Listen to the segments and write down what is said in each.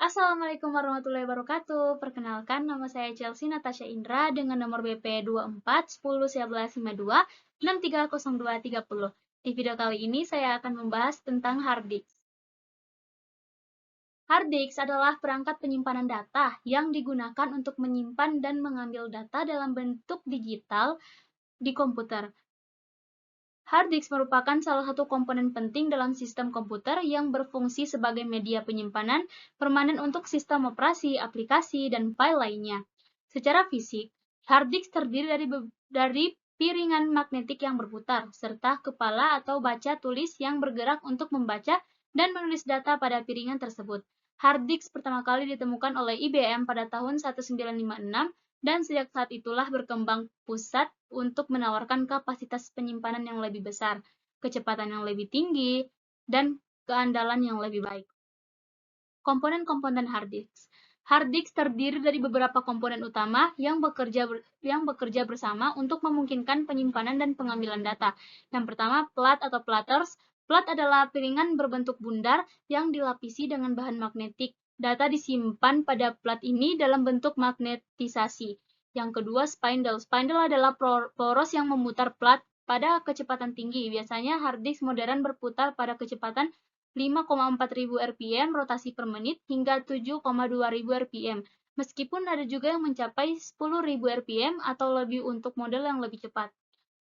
Assalamualaikum warahmatullahi wabarakatuh. Perkenalkan, nama saya Chelsea Natasha Indra dengan nomor BP 24 10 11 52 630230. Di video kali ini saya akan membahas tentang hard disk. Hard disk adalah perangkat penyimpanan data yang digunakan untuk menyimpan dan mengambil data dalam bentuk digital di komputer. Hard disk merupakan salah satu komponen penting dalam sistem komputer yang berfungsi sebagai media penyimpanan permanen untuk sistem operasi, aplikasi, dan file lainnya. Secara fisik, hard disk terdiri dari piringan magnetik yang berputar, serta kepala atau baca tulis yang bergerak untuk membaca dan menulis data pada piringan tersebut. Hard disk pertama kali ditemukan oleh IBM pada tahun 1956 dan sejak saat itulah berkembang pusat untuk menawarkan kapasitas penyimpanan yang lebih besar, kecepatan yang lebih tinggi, dan keandalan yang lebih baik. Komponen-komponen hard disk. Hard disk terdiri dari beberapa komponen utama yang bekerja bersama untuk memungkinkan penyimpanan dan pengambilan data. Yang pertama, plat atau platters. Plat adalah piringan berbentuk bundar yang dilapisi dengan bahan magnetik. Data disimpan pada plat ini dalam bentuk magnetisasi. Yang kedua, spindle. Spindle adalah poros yang memutar plat pada kecepatan tinggi. Biasanya hard disk modern berputar pada kecepatan 5,4 ribu rpm rotasi per menit hingga 7,2 ribu rpm. Meskipun ada juga yang mencapai 10.000 rpm atau lebih untuk model yang lebih cepat.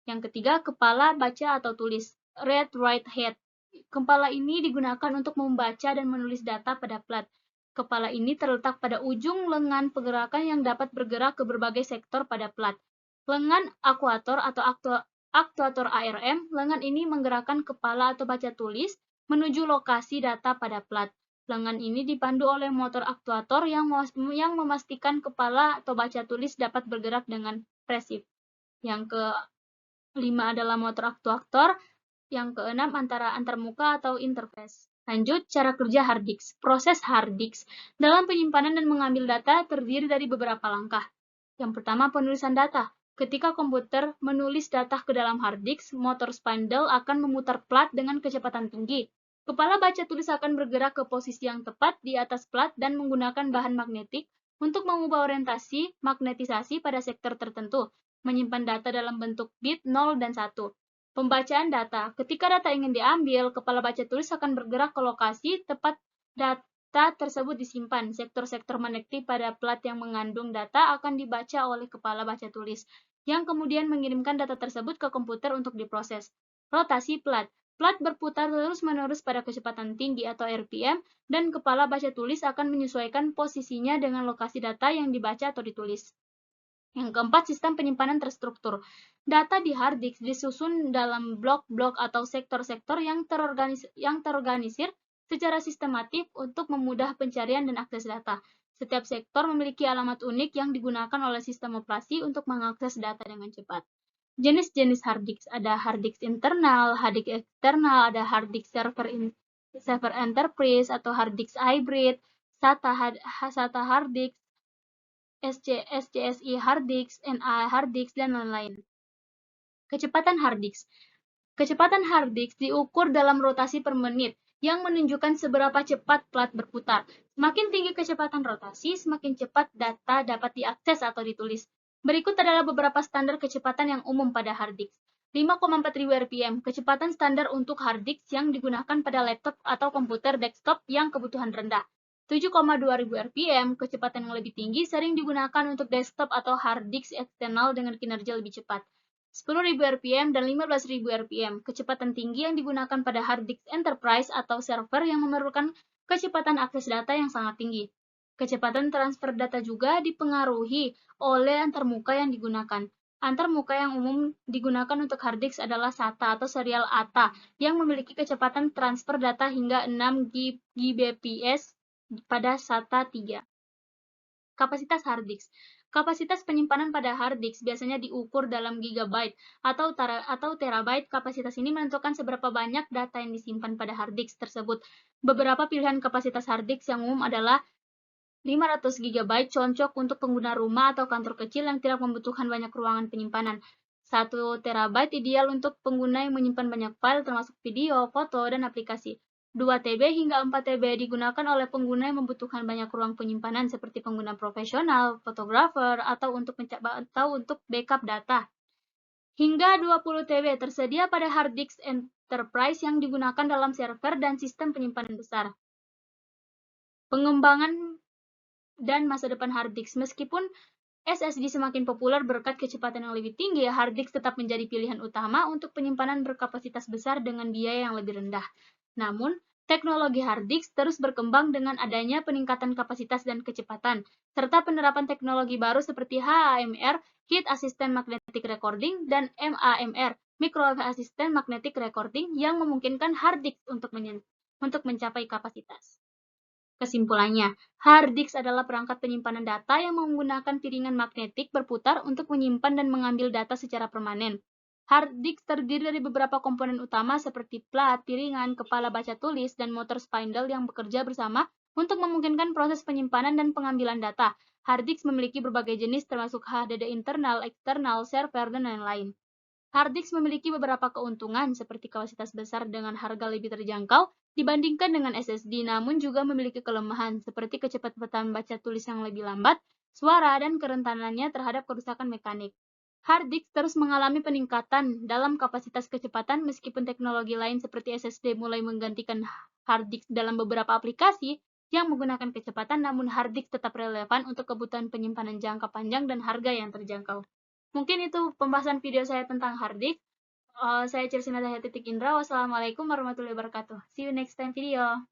Yang ketiga, kepala baca atau tulis. Read write head. Kepala ini digunakan untuk membaca dan menulis data pada plat. Kepala ini terletak pada ujung lengan pergerakan yang dapat bergerak ke berbagai sektor pada plat. Lengan akuator atau aktuator ARM, lengan ini menggerakkan kepala atau baca tulis menuju lokasi data pada plat. Lengan ini dipandu oleh motor aktuator yang memastikan kepala atau baca tulis dapat bergerak dengan presif. Yang kelima adalah motor aktuator. Yang keenam antara antarmuka atau interface. Lanjut, cara kerja hard disk. Proses hard disk dalam penyimpanan dan mengambil data terdiri dari beberapa langkah. Yang pertama, penulisan data. Ketika komputer menulis data ke dalam hard disk, motor spindle akan memutar plat dengan kecepatan tinggi. Kepala baca tulis akan bergerak ke posisi yang tepat di atas plat dan menggunakan bahan magnetik untuk mengubah orientasi magnetisasi pada sektor tertentu, menyimpan data dalam bentuk bit 0 dan 1. Pembacaan data. Ketika data ingin diambil, kepala baca tulis akan bergerak ke lokasi tepat data tersebut disimpan. Sektor-sektor magnetik pada plat yang mengandung data akan dibaca oleh kepala baca tulis, yang kemudian mengirimkan data tersebut ke komputer untuk diproses. Rotasi plat. Plat berputar terus-menerus pada kecepatan tinggi atau RPM, dan kepala baca tulis akan menyesuaikan posisinya dengan lokasi data yang dibaca atau ditulis. Yang keempat, sistem penyimpanan terstruktur. Data di hard disk disusun dalam blok-blok atau sektor-sektor yang terorganisir secara sistematik untuk memudah pencarian dan akses data. Setiap sektor memiliki alamat unik yang digunakan oleh sistem operasi untuk mengakses data dengan cepat. Jenis-jenis hard disk. Ada hard disk internal, hard disk eksternal, ada hard disk server enterprise atau hard disk hybrid, SATA hard disk, SCSI hard disk, NA hard disk, dan lain-lain. Kecepatan hard disk. Kecepatan hard disk diukur dalam rotasi per menit yang menunjukkan seberapa cepat plat berputar. Semakin tinggi kecepatan rotasi, semakin cepat data dapat diakses atau ditulis. Berikut adalah beberapa standar kecepatan yang umum pada hard disk. 5,4 ribu rpm, kecepatan standar untuk hard disk yang digunakan pada laptop atau komputer desktop yang kebutuhan rendah. 7,2 ribu rpm, kecepatan yang lebih tinggi sering digunakan untuk desktop atau hard disk eksternal dengan kinerja lebih cepat. 10.000 rpm dan 15.000 rpm, kecepatan tinggi yang digunakan pada hard disk enterprise atau server yang memerlukan kecepatan akses data yang sangat tinggi. Kecepatan transfer data juga dipengaruhi oleh antarmuka yang digunakan. Antarmuka yang umum digunakan untuk hard disk adalah SATA atau serial ATA yang memiliki kecepatan transfer data hingga 6 Gbps pada SATA 3. Kapasitas hard disk. Kapasitas penyimpanan pada hard disk biasanya diukur dalam gigabyte atau terabyte. Kapasitas ini menentukan seberapa banyak data yang disimpan pada hard disk tersebut. Beberapa pilihan kapasitas hard disk yang umum adalah 500 GB cocok untuk pengguna rumah atau kantor kecil yang tidak membutuhkan banyak ruangan penyimpanan. 1 TB ideal untuk pengguna yang menyimpan banyak file termasuk video, foto, dan aplikasi. 2 TB hingga 4 TB digunakan oleh pengguna yang membutuhkan banyak ruang penyimpanan seperti pengguna profesional, fotografer, atau untuk backup data. Hingga 20 TB tersedia pada hard disk enterprise yang digunakan dalam server dan sistem penyimpanan besar. Pengembangan dan masa depan hard disk. Meskipun SSD semakin populer berkat kecepatan yang lebih tinggi, hard disk tetap menjadi pilihan utama untuk penyimpanan berkapasitas besar dengan biaya yang lebih rendah. Namun, teknologi hard disk terus berkembang dengan adanya peningkatan kapasitas dan kecepatan, serta penerapan teknologi baru seperti HAMR, Heat Assistant Magnetic Recording, dan MAMR, Microwave Assistant Magnetic Recording, yang memungkinkan hard disk untuk mencapai kapasitas. Kesimpulannya, hard disk adalah perangkat penyimpanan data yang menggunakan piringan magnetik berputar untuk menyimpan dan mengambil data secara permanen. Hard disk terdiri dari beberapa komponen utama seperti plat, piringan, kepala baca tulis, dan motor spindle yang bekerja bersama untuk memungkinkan proses penyimpanan dan pengambilan data. Hard disk memiliki berbagai jenis termasuk HDD internal, eksternal, server, dan lain-lain. Hard disk memiliki beberapa keuntungan seperti kapasitas besar dengan harga lebih terjangkau dibandingkan dengan SSD, namun juga memiliki kelemahan seperti kecepatan baca tulis yang lebih lambat, suara, dan kerentanannya terhadap kerusakan mekanik. Hard disk terus mengalami peningkatan dalam kapasitas kecepatan meskipun teknologi lain seperti SSD mulai menggantikan hard disk dalam beberapa aplikasi yang menggunakan kecepatan, namun hard disk tetap relevan untuk kebutuhan penyimpanan jangka panjang dan harga yang terjangkau. Mungkin itu pembahasan video saya tentang hard disk. Saya Chelsea Natahya Titik Indra. Wassalamualaikum warahmatullahi wabarakatuh. See you next time video.